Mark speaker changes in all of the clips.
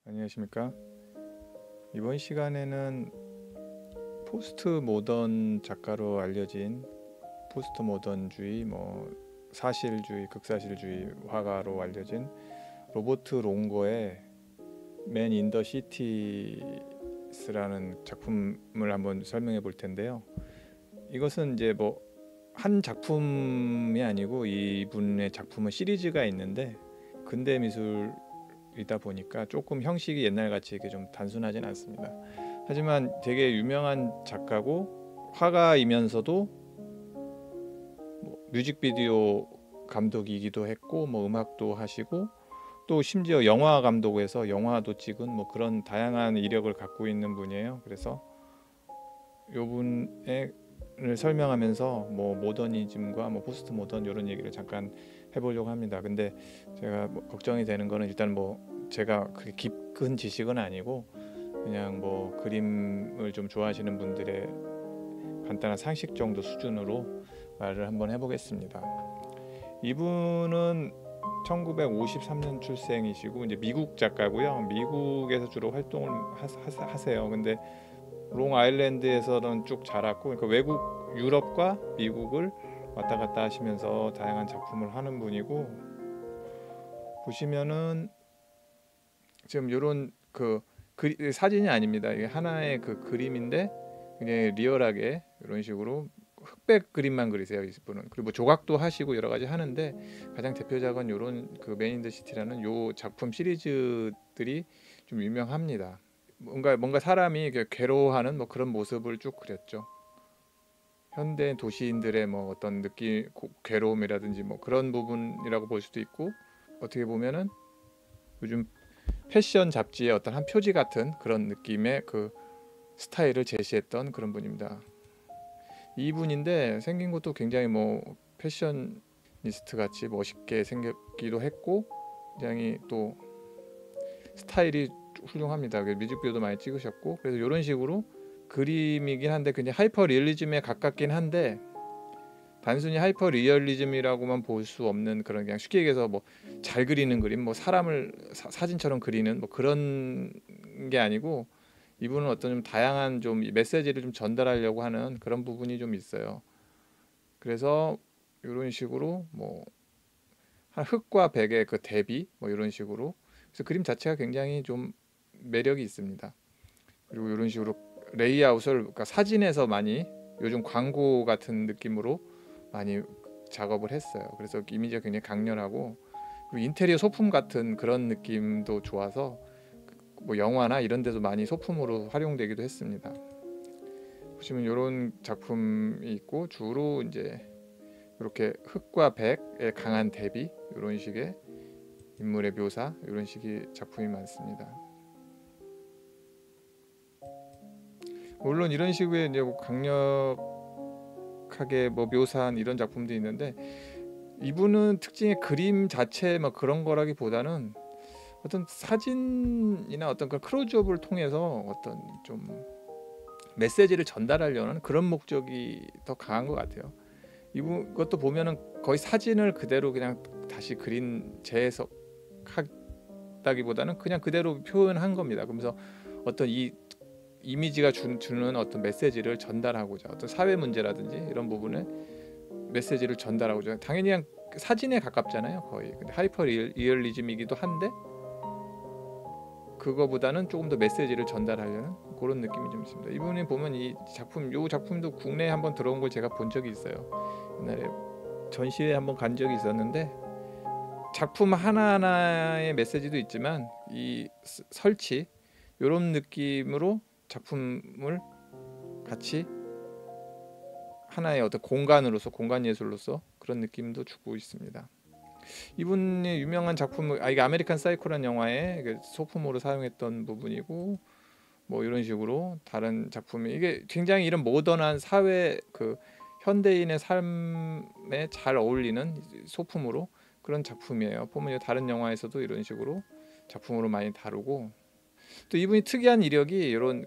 Speaker 1: 안녕하십니까. 이번 시간에는 포스트 모던 작가로 알려진 포스트 모던주의, 사실주의, 극사실주의 화가로 알려진 로버트 롱거의 맨 인 더 시티스라는 작품을 한번 설명해 볼 텐데요. 이것은 이제 한 작품이 아니고 이분의 작품은 시리즈가 있는데 근대 미술이다 보니까 조금 형식이 옛날같이 이렇게 좀 단순하진 않습니다. 하지만 되게 유명한 작가고 화가이면서도 뮤직비디오 감독이기도 했고 음악도 하시고 또 심지어 영화 감독에서 영화도 찍은 그런 다양한 이력을 갖고 있는 분이에요. 그래서 요분을 설명하면서 모더니즘과 포스트 모던 이런 얘기를 잠깐 해보려고 합니다. 근데 제가 걱정이 되는 거는 일단 제가 그렇게 깊은 지식은 아니고 그냥 그림을 좀 좋아하시는 분들의 간단한 상식 정도 수준으로 말을 한번 해보겠습니다. 이분은 1953년 출생이시고 이제 미국 작가고요. 미국에서 주로 활동을 하세요. 근데 롱 아일랜드에서는 쭉 자랐고, 그러니까 외국 유럽과 미국을 왔다 갔다 하시면서 다양한 작품을 하는 분이고, 보시면은 지금 이런 사진이 아닙니다. 이게 하나의 그림인데 굉장히 리얼하게 이런 식으로 흑백 그림만 그리세요, 이분은. 그리고 조각도 하시고 여러 가지 하는데 가장 대표작은 이런 맨 인 더 시티라는 요 작품 시리즈들이 좀 유명합니다. 뭔가 사람이 이렇게 괴로워하는 그런 모습을 쭉 그렸죠. 현대 도시인들의 어떤 느낌, 괴로움이라든지 그런 부분이라고 볼 수도 있고, 어떻게 보면은 요즘 패션 잡지의 어떤 한 표지 같은 그런 느낌의 스타일을 제시했던 그런 분입니다. 이분인데 생긴 것도 굉장히 패셔니스트 같이 멋있게 생겼기도 했고, 굉장히 또 스타일이 훌륭합니다. 뮤직비디오도 많이 찍으셨고, 그래서 이런 식으로 그림이긴 한데 굉장히 하이퍼 리얼리즘에 가깝긴 한데 단순히 하이퍼 리얼리즘이라고만 볼 수 없는 그런, 그냥 쉽게 얘기해서 잘 그리는 그림, 사람을 사진처럼 그리는 그런 게 아니고, 이분은 어떤 좀 다양한 좀 메시지를 좀 전달하려고 하는 그런 부분이 좀 있어요. 그래서 이런 식으로 한 흑과 백의 대비 이런 식으로, 그래서 그림 자체가 굉장히 좀 매력이 있습니다. 그리고 이런 식으로 레이아웃을, 그러니까 사진에서 많이 요즘 광고 같은 느낌으로 많이 작업을 했어요. 그래서 이미지가 굉장히 강렬하고, 그리고 인테리어 소품 같은 그런 느낌도 좋아서 영화나 이런 데도 많이 소품으로 활용되기도 했습니다. 보시면 이런 작품이 있고, 주로 이제 이렇게 흑과 백의 강한 대비, 이런 식의 인물의 묘사, 이런 식의 작품이 많습니다. 물론 이런 식의 이제 강력하게 묘사한 이런 작품도 있는데, 이분은 특징이 그림 자체 그런 거라기보다는 어떤 사진이나 어떤 클로즈업을 통해서 어떤 좀 메시지를 전달하려는 그런 목적이 더 강한 것 같아요. 이분 것도 보면은 거의 사진을 그대로 그냥 다시 그린 재해석하다기보다는 그냥 그대로 표현한 겁니다. 그러면서 어떤 이 이미지가 주는 어떤 메시지를 전달하고자, 어떤 사회 문제라든지 이런 부분에 메시지를 전달하고자, 당연히 그냥 사진에 가깝잖아요, 거의. 근데 하이퍼 리얼리즘이기도 한데 그거보다는 조금 더 메시지를 전달하려는 그런 느낌이 좀 있습니다. 이분이 보면 이 작품도 국내에 한번 들어온 걸 제가 본 적이 있어요. 옛날에 전시회 한번 간 적이 있었는데, 작품 하나하나의 메시지도 있지만 이 설치, 이런 느낌으로 작품을 같이 하나의 어떤 공간으로서, 공간 예술로서 그런 느낌도 주고 있습니다. 이분의 유명한 작품은 이게 아메리칸 사이코라는 영화에 소품으로 사용했던 부분이고, 이런 식으로 다른 작품이, 이게 굉장히 이런 모던한 사회, 현대인의 삶에 잘 어울리는 소품으로 그런 작품이에요. 보면 다른 영화에서도 이런 식으로 작품으로 많이 다루고, 또 이분이 특이한 이력이 이런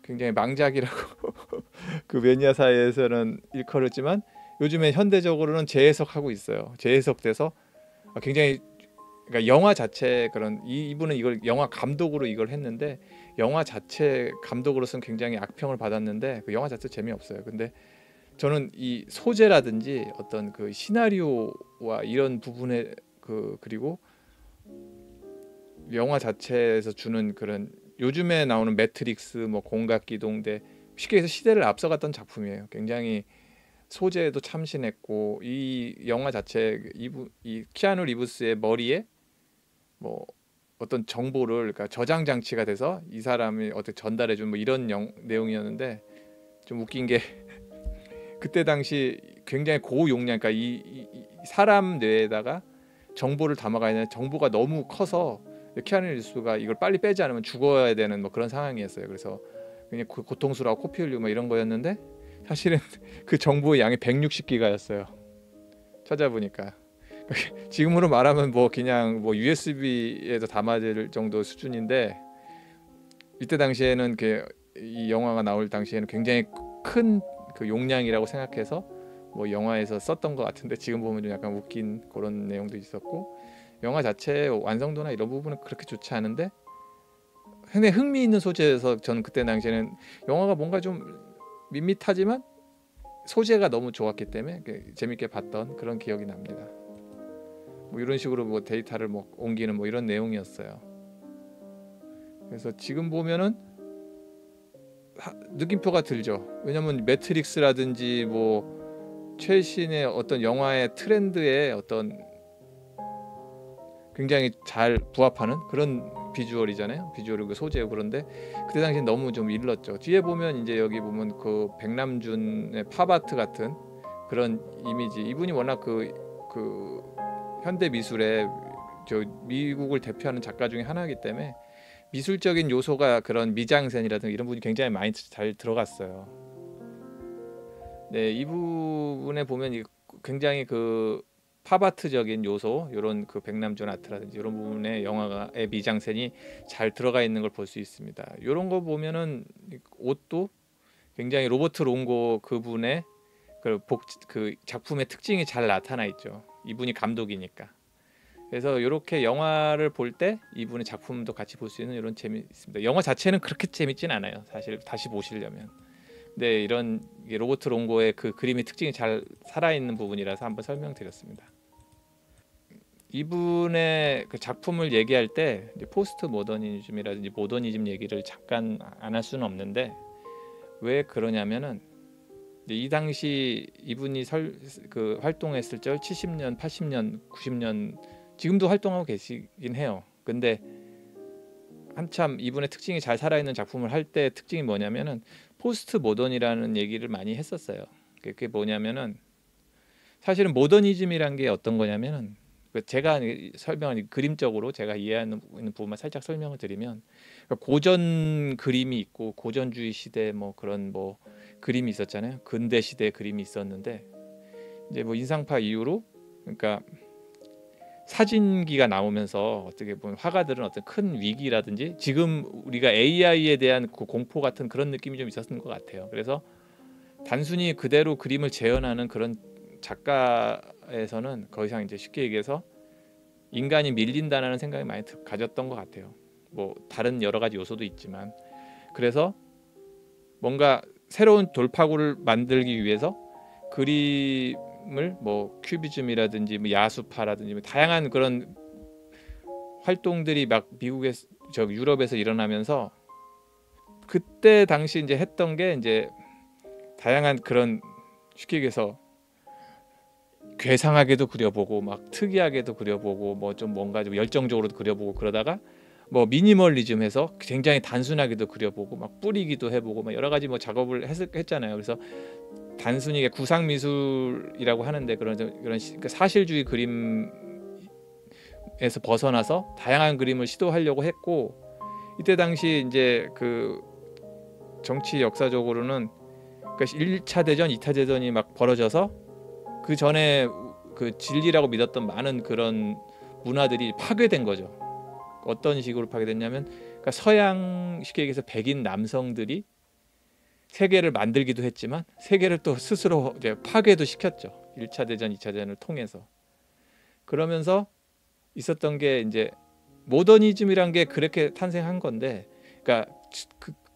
Speaker 1: 굉장히 망작이라고 매니아 사이에서는 일컬었지만 요즘에 현대적으로는 재해석하고 있어요. 재해석돼서 굉장히 그러니까 영화 자체 그런 이분은 이걸 영화 감독으로 이걸 했는데 영화 자체 감독으로서는 굉장히 악평을 받았는데 그 영화 자체 재미없어요. 근데 저는 이 소재라든지 어떤 그 시나리오와 이런 부분에 그리고 영화 자체에서 주는 그런 요즘에 나오는 매트릭스 뭐 공각기동대 쉽게 해서 시대를 앞서갔던 작품이에요. 굉장히 소재에도 참신했고 이 영화 자체 이 키아누 리브스의 머리에 뭐 어떤 정보를 그러니까 저장 장치가 돼서 이 사람이 어떻게 전달해 준 뭐 이런 내용이었는데 좀 웃긴 게 그때 당시 굉장히 고용량 그러니까 이 사람 뇌에다가 정보를 담아가야 되는 정보가 너무 커서 키아누 리브스가 이걸 빨리 빼지 않으면 죽어야 되는 뭐 그런 상황이었어요. 그래서 굉장히 고통스러워 코피 흘리고 막 이런 거였는데 사실은 그 정보의 양이 160기가였어요. 찾아보니까 지금으로 말하면 뭐 그냥 뭐 USB에도 담아질 정도 수준인데 이때 당시에는 이 영화가 나올 당시에는 굉장히 큰 그 용량이라고 생각해서 뭐 영화에서 썼던 것 같은데 지금 보면 좀 약간 웃긴 그런 내용도 있었고 영화 자체의 완성도나 이런 부분은 그렇게 좋지 않은데 굉장히 흥미있는 소재여서 저는 그때 당시에는 영화가 뭔가 좀 밋밋하지만 소재가 너무 좋았기 때문에 재밌게 봤던 그런 기억이 납니다. 뭐 이런 식으로 뭐 데이터를 뭐 옮기는 뭐 이런 내용이었어요. 그래서 지금 보면은 느낌표가 들죠. 왜냐면 매트릭스라든지 뭐 최신의 어떤 영화의 트렌드에 어떤 굉장히 잘 부합하는 그런 비주얼이잖아요. 비주얼이고 소재고 그런데 그때 당시 너무 좀 일렀죠. 뒤에 보면 이제 여기 보면 그 백남준의 팝아트 같은 그런 이미지. 이분이 워낙 그 현대 미술의 저 미국을 대표하는 작가 중에 하나이기 때문에 미술적인 요소가 그런 미장센이라든가 이런 부분이 굉장히 많이 잘 들어갔어요. 네, 이 부분에 보면 굉장히 그 팝아트적인 요소, 이런 그 백남준 아트라든지 이런 부분에 영화의 미장센이 잘 들어가 있는 걸 볼 수 있습니다. 이런 거 보면은 옷도 굉장히 로버트 롱고 그분의 그 작품의 특징이 잘 나타나 있죠. 이분이 감독이니까. 그래서 이렇게 영화를 볼 때 이분의 작품도 같이 볼 수 있는 이런 재미 있습니다. 영화 자체는 그렇게 재밌진 않아요. 사실 다시 보시려면. 근데 이런 로버트 롱고의 그 그림의 특징이 잘 살아있는 부분이라서 한번 설명드렸습니다. 이분의 그 작품을 얘기할 때 포스트 모더니즘이라든지 모더니즘 얘기를 잠깐 안 할 수는 없는데 왜 그러냐면은 이 당시 이분이 활동했을 때 70년, 80년, 90년 지금도 활동하고 계시긴 해요. 근데 한참 이분의 특징이 잘 살아있는 작품을 할 때 특징이 뭐냐면은 포스트 모던이라는 얘기를 많이 했었어요. 그게 뭐냐면은 사실은 모더니즘이란 게 어떤 거냐면은 제가 설명한 그림적으로 제가 이해하는 부분만 살짝 설명을 드리면 고전 그림이 있고 고전주의 시대 뭐 그런 뭐 그림이 있었잖아요. 근대 시대 그림이 있었는데 이제 뭐 인상파 이후로 그러니까 사진기가 나오면서 어떻게 보면 화가들은 어떤 큰 위기라든지 지금 우리가 AI에 대한 그 공포 같은 그런 느낌이 좀 있었던 것 같아요. 그래서 단순히 그대로 그림을 재현하는 그런 작가에서는 더 이상 이제 쉽게 얘기해서 인간이 밀린다는 생각이 많이 가졌던 것 같아요. 뭐 다른 여러 가지 요소도 있지만 그래서 뭔가 새로운 돌파구를 만들기 위해서 그림을 뭐 큐비즘이라든지 뭐 야수파라든지 뭐 다양한 그런 활동들이 막 미국에서 유럽에서 일어나면서 그때 당시 이제 했던 게 이제 다양한 그런 쉽게 얘기해서 괴상하게도 그려보고 막 특이하게도 그려보고 뭐 좀 뭔가 좀 열정적으로도 그려보고 그러다가 뭐 미니멀리즘해서 굉장히 단순하게도 그려보고 막 뿌리기도 해보고 막 여러 가지 뭐 작업을 했잖아요. 그래서 단순히 구상 미술이라고 하는데 그런 사실주의 그림에서 벗어나서 다양한 그림을 시도하려고 했고 이때 당시 이제 그 정치 역사적으로는 그러니까 1차 대전, 2차 대전이 막 벌어져서 그 전에 그 진리라고 믿었던 많은 그런 문화들이 파괴된 거죠. 어떤 식으로 파괴됐냐면 그러니까 서양 쉽게 얘기해서 백인 남성들이 세계를 만들기도 했지만 세계를 또 스스로 이제 파괴도 시켰죠. 1차 대전, 2차 대전을 통해서. 그러면서 있었던 게 이제 모더니즘이란 게 그렇게 탄생한 건데, 그러니까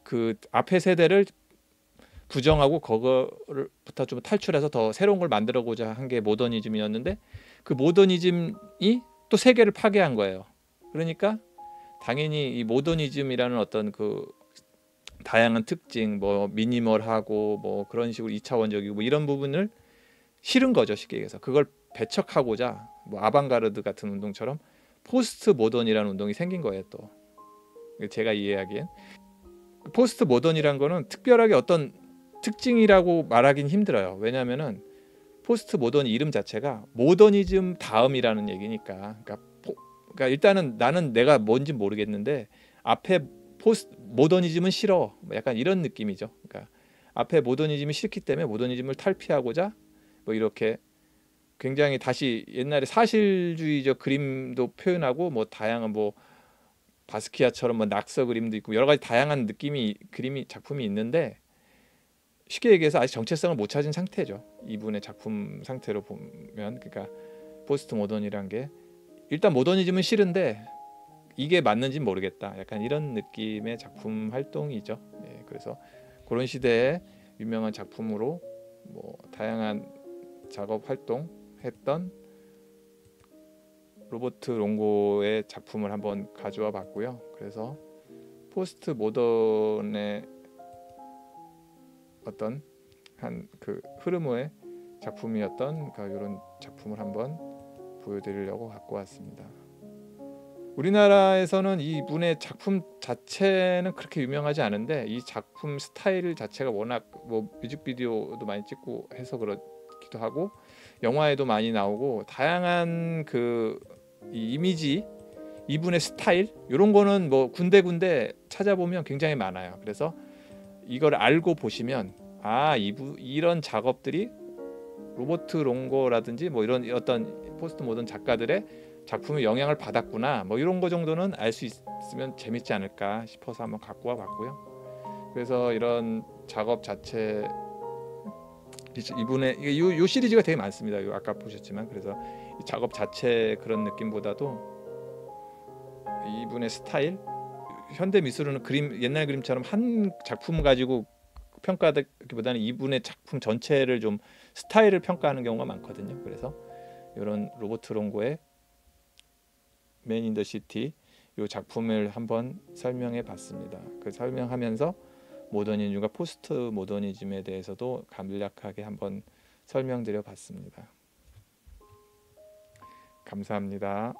Speaker 1: 그 앞에 세대를 부정하고 그거를부터 좀 탈출해서 더 새로운 걸 만들어보자 한 게 모더니즘이었는데, 그 모더니즘이 또 세계를 파괴한 거예요. 그러니까 당연히 이 모더니즘이라는 어떤 그 다양한 특징, 뭐 미니멀하고 뭐 그런 식으로 이차원적이고 뭐 이런 부분을 싫은 거죠, 쉽게 얘기해서. 그걸 배척하고자 뭐 아방가르드 같은 운동처럼 포스트 모던이라는 운동이 생긴 거예요. 또 제가 이해하기엔 포스트 모던이란 거는 특별하게 어떤 특징이라고 말하긴 힘들어요. 왜냐하면은 포스트 모던 이름 자체가 모더니즘 다음이라는 얘기니까. 그러니까 일단은 나는 내가 뭔지 모르겠는데 앞에 포스트 모더니즘은 싫어, 뭐 약간 이런 느낌이죠. 그러니까 앞에 모더니즘이 싫기 때문에 모더니즘을 탈피하고자 뭐 이렇게 굉장히 다시 옛날에 사실주의적 그림도 표현하고 뭐 다양한 뭐 바스키아처럼 뭐 낙서 그림도 있고 여러 가지 다양한 느낌이 그림이 작품이 있는데, 쉽게 얘기해서 아직 정체성을 못 찾은 상태죠. 이분의 작품 상태로 보면. 그러니까 포스트 모던이란 게 일단 모더니즘은 싫은데 이게 맞는지는 모르겠다, 약간 이런 느낌의 작품 활동이죠. 네, 그래서 그런 시대에 유명한 작품으로 뭐 다양한 작업 활동했던 로버트 롱고의 작품을 한번 가져와 봤고요. 그래서 포스트 모던의 어떤 한 그 흐름의 작품이었던 이런 작품을 한번 보여드리려고 갖고 왔습니다. 우리나라에서는 이분의 작품 자체는 그렇게 유명하지 않은데 이 작품 스타일 자체가 워낙 뭐 뮤직비디오도 많이 찍고 해서 그렇기도 하고 영화에도 많이 나오고 다양한 그 이 이미지, 이분의 스타일 이런 거는 뭐 군데군데 찾아보면 굉장히 많아요. 그래서 이걸 알고 보시면 이런 작업들이 로버트 롱고라든지 뭐 이런 어떤 포스트 모던 작가들의 작품에 영향을 받았구나, 뭐 이런 거 정도는 알 수 있으면 재밌지 않을까 싶어서 한번 갖고 와 봤고요. 그래서 이런 작업 자체, 이분의 요 시리즈가 되게 많습니다. 아까 보셨지만. 그래서 이 작업 자체 그런 느낌보다도 이분의 스타일, 현대 미술은 그림, 옛날 그림처럼 한 작품 가지고 평가하기보다는 이분의 작품 전체를 좀 스타일을 평가하는 경우가 많거든요. 그래서 이런 로버트 롱고의 맨 인 더 시티 이 작품을 한번 설명해 봤습니다. 그 설명하면서 모더니즘과 포스트 모더니즘에 대해서도 간략하게 한번 설명드려 봤습니다. 감사합니다.